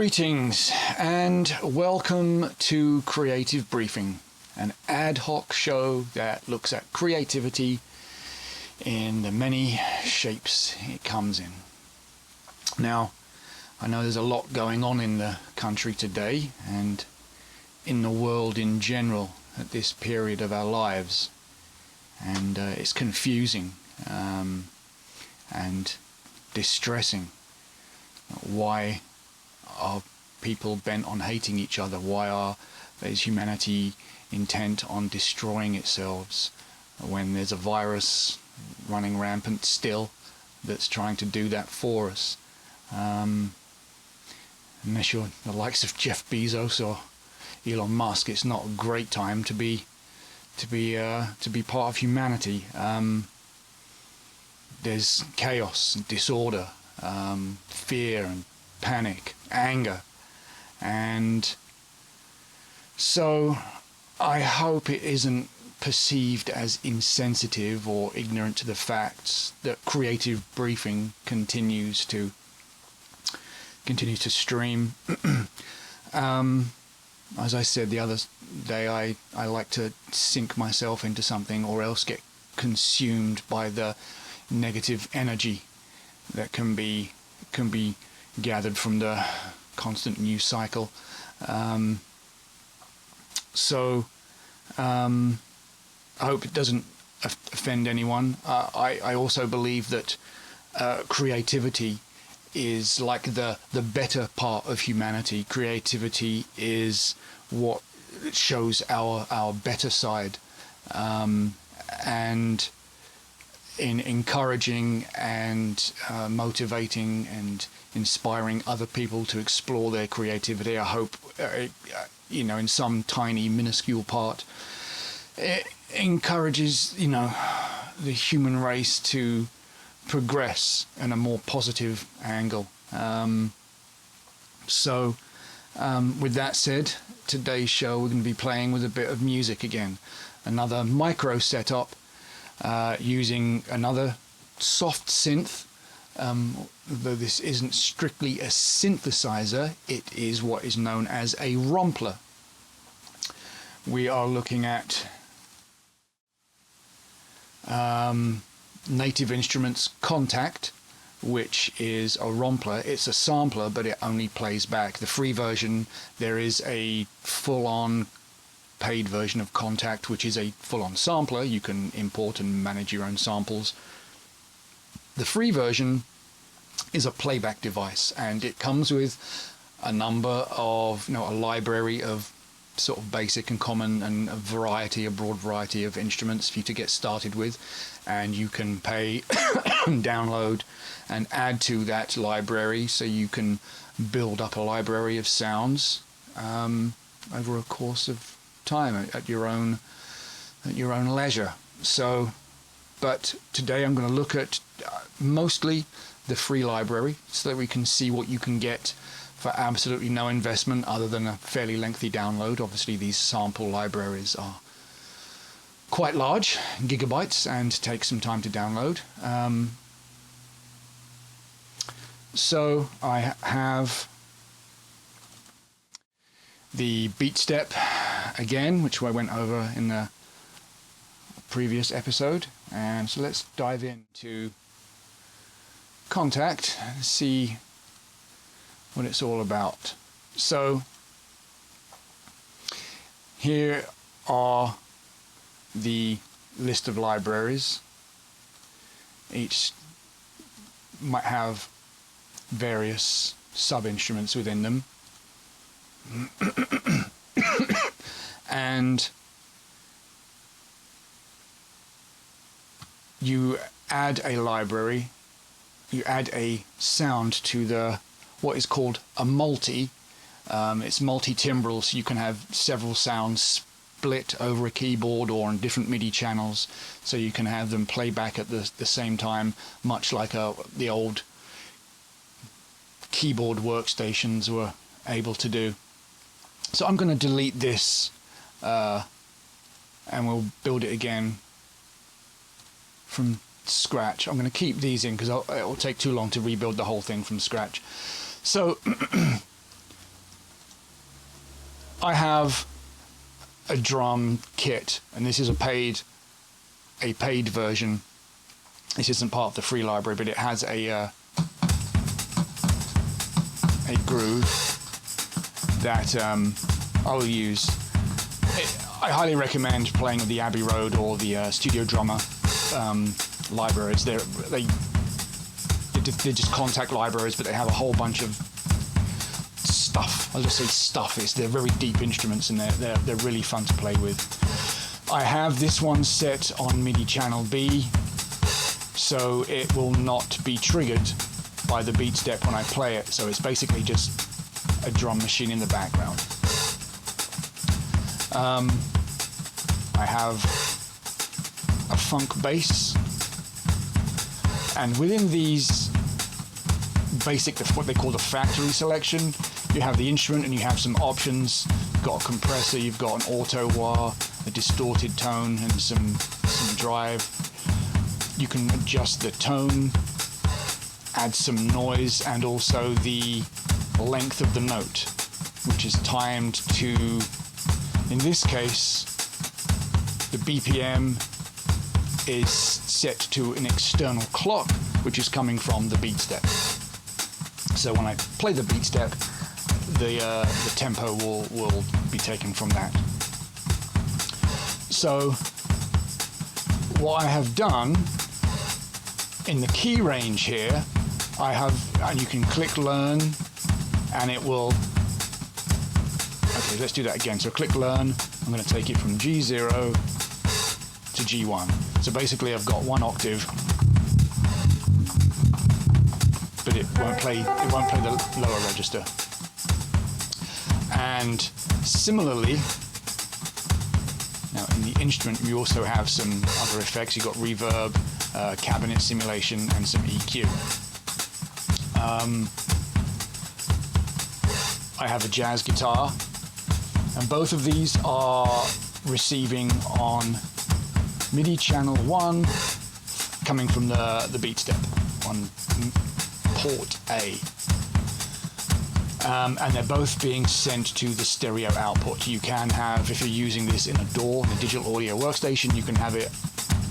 Greetings and welcome to Creative Briefing, an ad hoc show that looks at creativity in the many shapes it comes in. Now, I know there's a lot going on in the country today and in the world in general at this period of our lives, and it's confusing and distressing. Why are people bent on hating each other? Why is humanity intent on destroying itself when there's a virus running rampant still that's trying to do that for us? Unless you're the likes of Jeff Bezos or Elon Musk, it's not a great time to be part of humanity. There's chaos and disorder, fear and panic, anger, and so I hope it isn't perceived as insensitive or ignorant to the facts that Creative Briefing continues to stream. As I said the other day, I like to sink myself into something or else get consumed by the negative energy that can be gathered from the constant news cycle. I hope it doesn't offend anyone. I also believe that creativity is like the better part of humanity. Creativity is what shows our better side, and in encouraging and motivating and inspiring other people to explore their creativity. I hope, in some tiny, minuscule part, it encourages, the human race to progress in a more positive angle. With that said, today's show we're going to be playing with a bit of music again. Another micro setup using another soft synth. Though this isn't strictly a synthesizer, it is what is known as a ROMpler. We are looking at Native Instruments Kontakt, which is a ROMpler. It's a sampler, but it only plays back. The free version, there is a full-on paid version of Kontakt, which is a full-on sampler. You can import and manage your own samples. The free version is a playback device, and it comes with a number of, a library of sort of basic and common and a broad variety of instruments for you to get started with, and you can pay and download and add to that library, so you can build up a library of sounds over a course of time at your own leisure. But today I'm going to look at mostly the free library, so that we can see what you can get for absolutely no investment other than a fairly lengthy download. Obviously these sample libraries are quite large, gigabytes, and take some time to download. So I have the beat step again, which I went over in the previous episode, and so let's dive into Kontakt and see what it's all about. So here are the list of libraries. Each might have various sub-instruments within them. And you add a library, you add a sound to what is called a multi. It's multi-timbral, so you can have several sounds split over a keyboard or on different MIDI channels, so you can have them play back at the same time, much like the old keyboard workstations were able to do. So I'm going to delete this and we'll build it again from scratch. I'm going to keep these in because it will take too long to rebuild the whole thing from scratch. So have a drum kit, and this is a paid version. This isn't part of the free library, but it has a groove that I'll use. I highly recommend playing with the Abbey Road or the Studio Drummer libraries. They're just Kontakt libraries, but they have a whole bunch of stuff. I'll just say stuff. They're very deep instruments, and they're really fun to play with. I have this one set on MIDI channel B, so it will not be triggered by the beat step when I play it. So it's basically just a drum machine in the background. I have a funk bass, and within these basic, what they call the factory selection, you have the instrument and you have some options. You've got a compressor, you've got an auto wah, a distorted tone, and some drive. You can adjust the tone, add some noise, and also the length of the note, which is timed to, in this case, the BPM is set to an external clock, which is coming from the beat step. So when I play the beat step, the tempo will be taken from that. So what I have done in the key range here, and you can click learn, and it will, okay, let's do that again. So click learn, I'm going to take it from G0 to G1. So basically I've got one octave, but it won't play the lower register. And similarly, now in the instrument we also have some other effects. You've got reverb, cabinet simulation, and some EQ. I have a jazz guitar, and both of these are receiving on MIDI channel 1 coming from the beat step on port A. And they're both being sent to the stereo output. You can have, if you're using this in a DAW, in a digital audio workstation, you can have it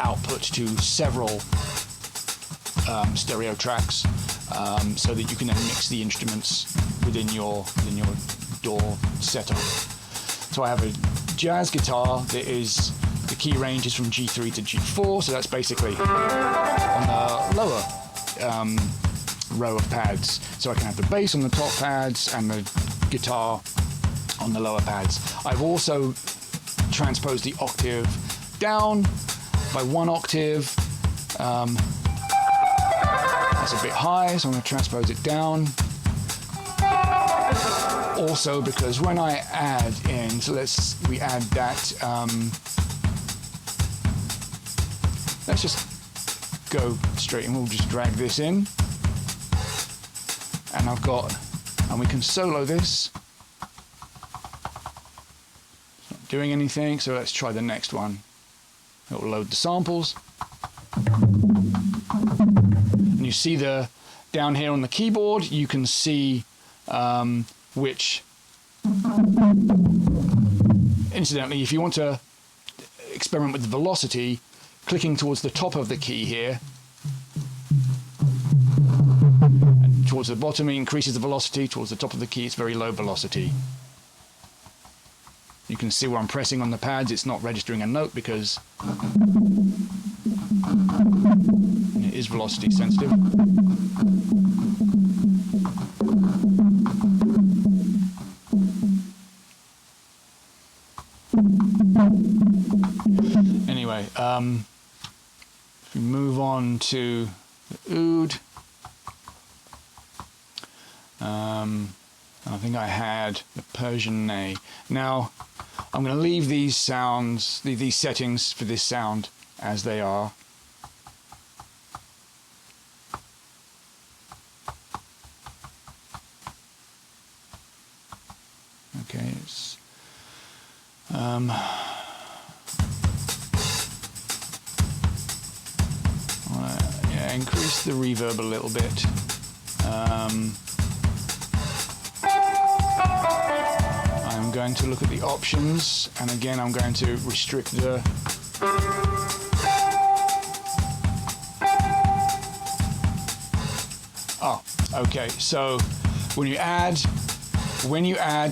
output to several stereo tracks, so that you can then mix the instruments within your DAW setup. So I have a jazz guitar that is, the key range is from G3 to G4, so that's basically on the lower row of pads. So I can have the bass on the top pads and the guitar on the lower pads. I've also transposed the octave down by 1 octave. That's a bit high, so I'm going to transpose it down. Also, because when I add in, so we add that, let's just go straight and we'll just drag this in. And we can solo this. It's not doing anything, so let's try the next one. It will load the samples. And you see down here on the keyboard, you can see which, incidentally, if you want to experiment with the velocity, clicking towards the top of the key here, and towards the bottom it increases the velocity, towards the top of the key it's very low velocity. You can see where I'm pressing on the pads, it's not registering a note because it is velocity sensitive. Anyway, if we move on to the oud, I think I had the Persian ney. Now, I'm going to leave these sounds, these settings for this sound as they are. Okay, it's increase the reverb a little bit. I'm going to look at the options, and again I'm going to restrict the okay, so when you add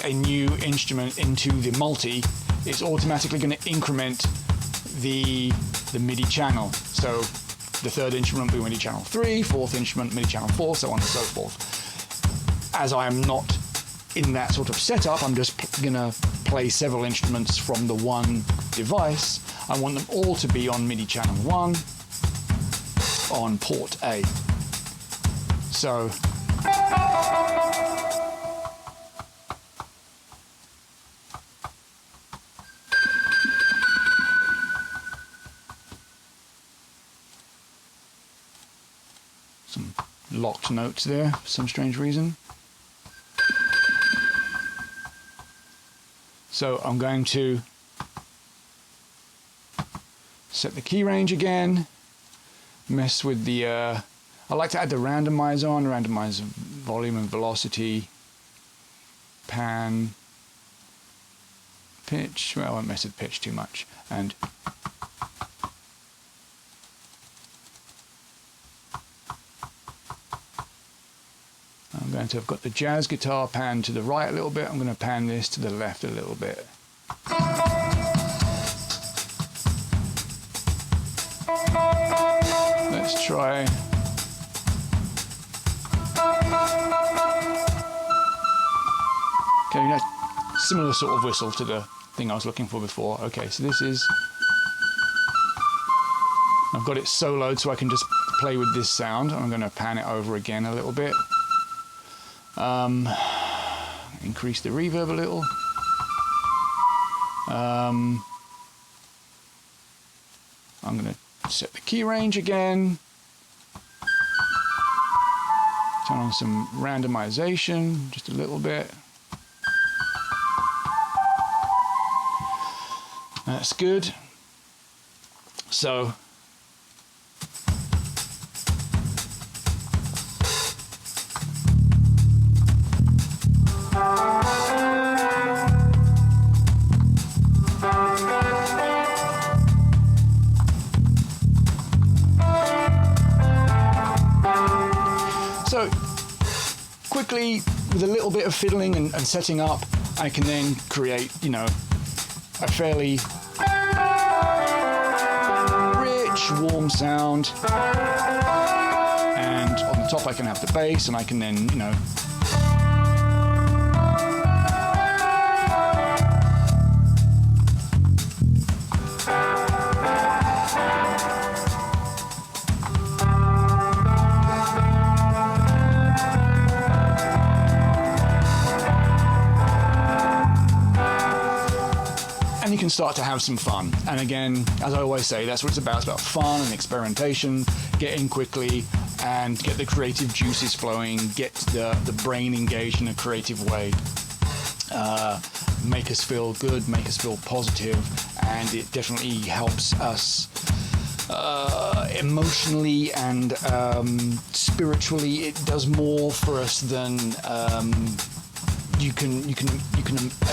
a new instrument into the multi, it's automatically going to increment the MIDI channel. So the third instrument will be MIDI channel 3, fourth instrument MIDI channel 4, so on and so forth. As I am not in that sort of setup, I'm just going to play several instruments from the one device. I want them all to be on MIDI channel 1 on port A. So some locked notes there for some strange reason. So I'm going to set the key range again, mess with the I like to add the randomizer on, randomize volume and velocity, pan, pitch, well I won't mess with pitch too much, and I'm going to have got the jazz guitar pan to the right a little bit, I'm going to pan this to the left a little bit. Let's try. Okay, that's similar sort of whistle to the thing I was looking for before. Okay, so this is, I've got it soloed so I can just play with this sound. I'm going to pan it over again a little bit. Increase the reverb a little. I'm going to set the key range again. Turn on some randomization, just a little bit. That's good. So quickly, with a little bit of fiddling and setting up, I can then create, you know, a fairly rich, warm sound. And on the top I can have the bass, and I can then, you know, you can start to have some fun. And again, as I always say, that's what it's about. It's about fun and experimentation, get in quickly and get the creative juices flowing, get the brain engaged in a creative way, make us feel good, make us feel positive, and it definitely helps us emotionally and spiritually. It does more for us than you can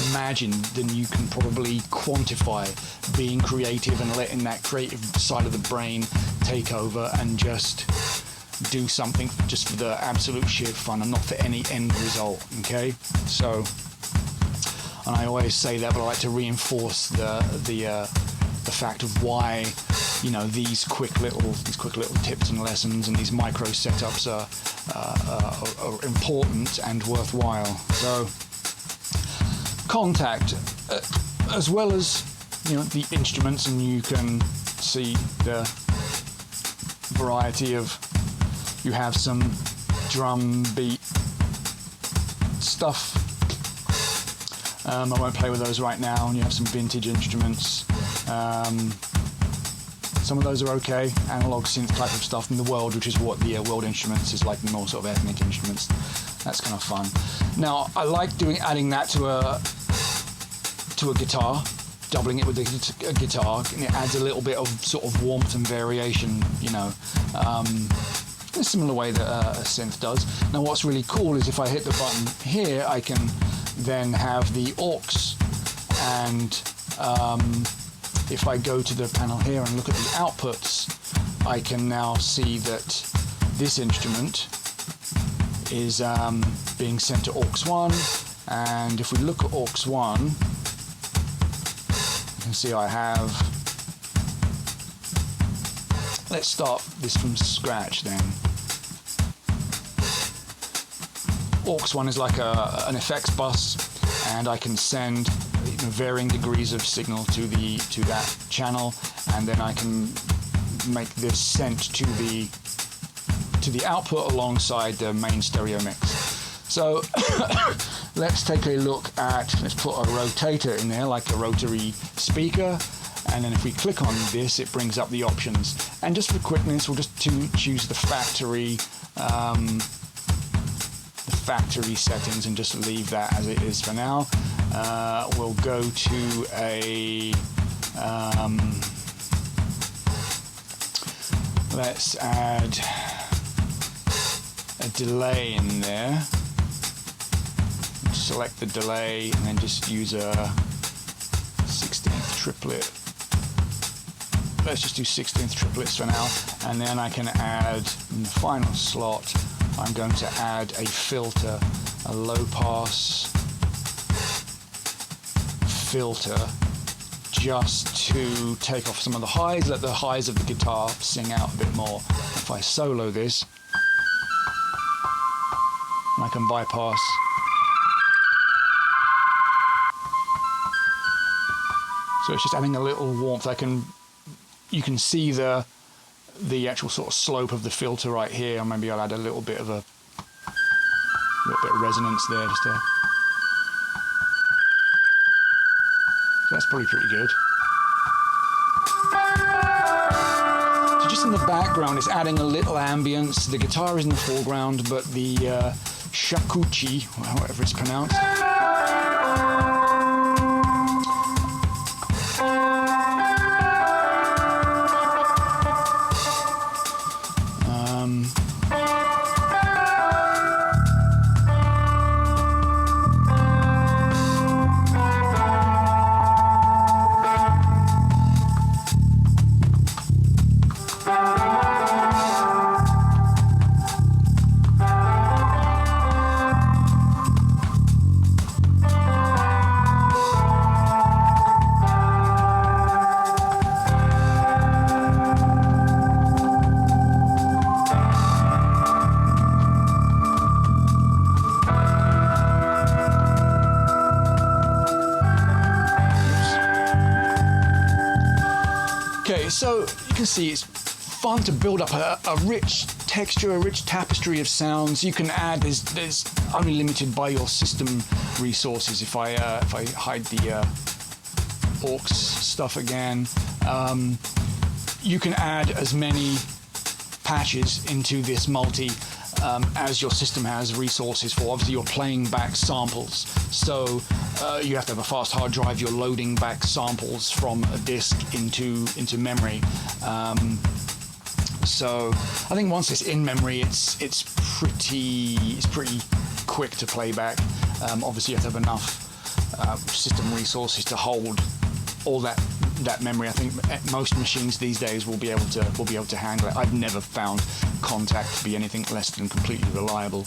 imagine, than you can probably quantify. Being creative and letting that creative side of the brain take over and just do something just for the absolute sheer fun and not for any end result. Okay, so, and I always say that, but I like to reinforce the fact of why, you know, these quick little tips and lessons and these micro setups are important and worthwhile. So Kontakt, as well as, you know, the instruments, and you can see the variety of, you have some drum beat stuff. I won't play with those right now. And you have some vintage instruments. Some of those are okay, analog synth type of stuff in the world, which is what the World Instruments is like, the more sort of ethnic instruments. That's kind of fun. Now, I like adding that to a guitar, doubling it with a guitar, and it adds a little bit of sort of warmth and variation, you know, in a similar way that a synth does. Now, what's really cool is if I hit the button here, I can then have the aux, and if I go to the panel here and look at the outputs, I can now see that this instrument is being sent to aux 1, and if we look at aux 1, you can see I have, let's start this from scratch then. Aux 1 is like an effects bus, and I can send varying degrees of signal to that channel, and then I can make this sent to the output alongside the main stereo mix. So let's take a look at, let's put a rotator in there, like a rotary speaker, and then if we click on this, it brings up the options. And just for quickness, we'll just choose the factory settings and just leave that as it is for now. We'll go to a let's add a delay in there. Select the delay and then just use a 16th triplet. Let's just do 16th triplets for now, and then I can add in the final slot, I'm going to add a filter, a low pass filter, just to take off some of the highs, let the highs of the guitar sing out a bit more. If I solo this, I can bypass. So it's just adding a little warmth. You can see the actual sort of slope of the filter right here, or maybe I'll add a little bit of resonance there just to. So that's probably pretty good. So just in the background, it's adding a little ambience. The guitar is in the foreground, but the shakuchi, however it's pronounced, so you can see it's fun to build up a rich texture, a rich tapestry of sounds. You can add, there's unlimited by your system resources. If I hide the aux stuff again, you can add as many patches into this multi as your system has resources for. Obviously you're playing back samples, so you have to have a fast hard drive. You're loading back samples from a disk into memory. So I think once it's in memory, it's pretty quick to play back. Obviously you have to have enough system resources to hold all that memory. I think most machines these days will be able to handle it. I've never found Kontakt to be anything less than completely reliable.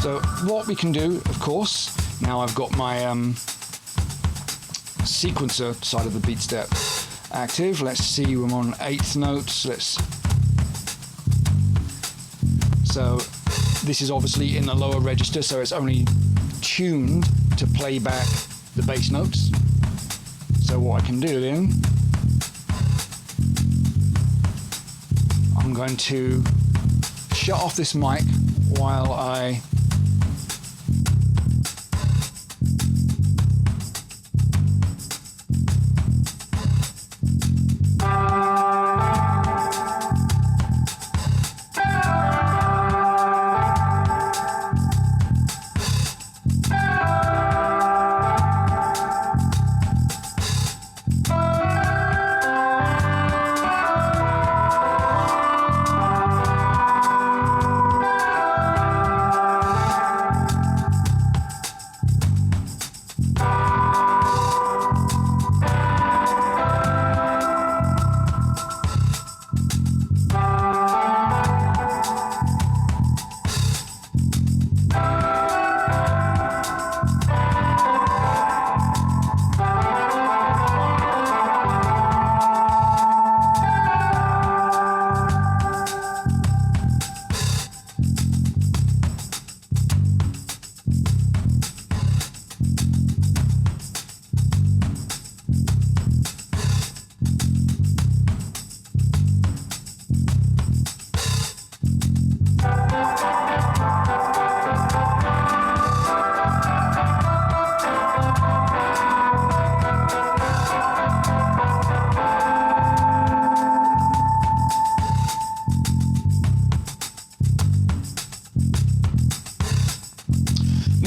So what we can do, of course, now I've got my sequencer side of the beat step active. Let's see, we're on 8th notes. So this is obviously in the lower register, so it's only tuned to play back the bass notes. So what I can do then, I'm going to shut off this mic while I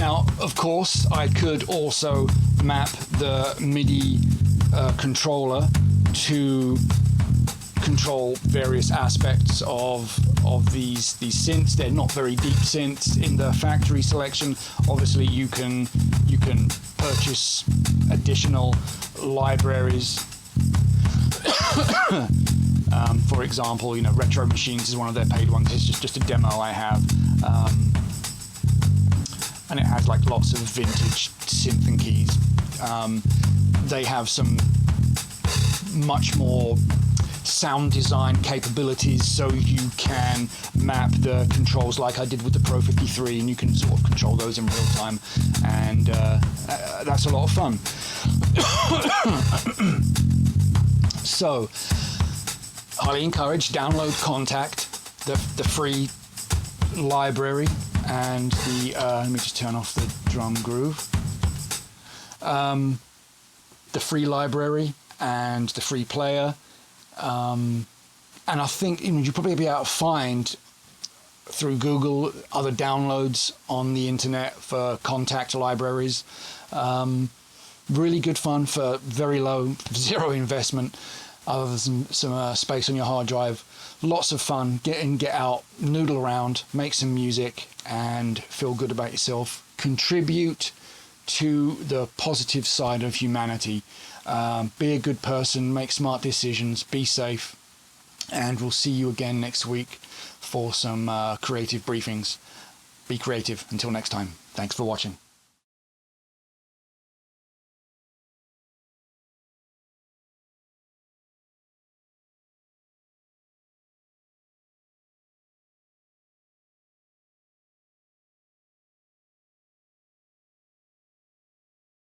Now, of course, I could also map the MIDI controller to control various aspects of these synths. They're not very deep synths in the factory selection. Obviously, you can purchase additional libraries. For example, Retro Machines is one of their paid ones. It's just a demo I have, and it has like lots of vintage synth and keys. They have some much more sound design capabilities, so you can map the controls like I did with the Pro 53, and you can sort of control those in real time, and that's a lot of fun. So, highly encourage, download Kontakt, the free library, and the let me just turn off the drum groove. The free library and the free player. And I think you'll probably be able to find through Google other downloads on the internet for Kontakt libraries. Really good fun for very low, zero investment, other than some space on your hard drive. Lots of fun. Get in, get out, noodle around, make some music, and feel good about yourself. Contribute to the positive side of humanity. Be a good person, make smart decisions, be safe, and we'll see you again next week for some creative briefings. Be creative. Until next time, thanks for watching.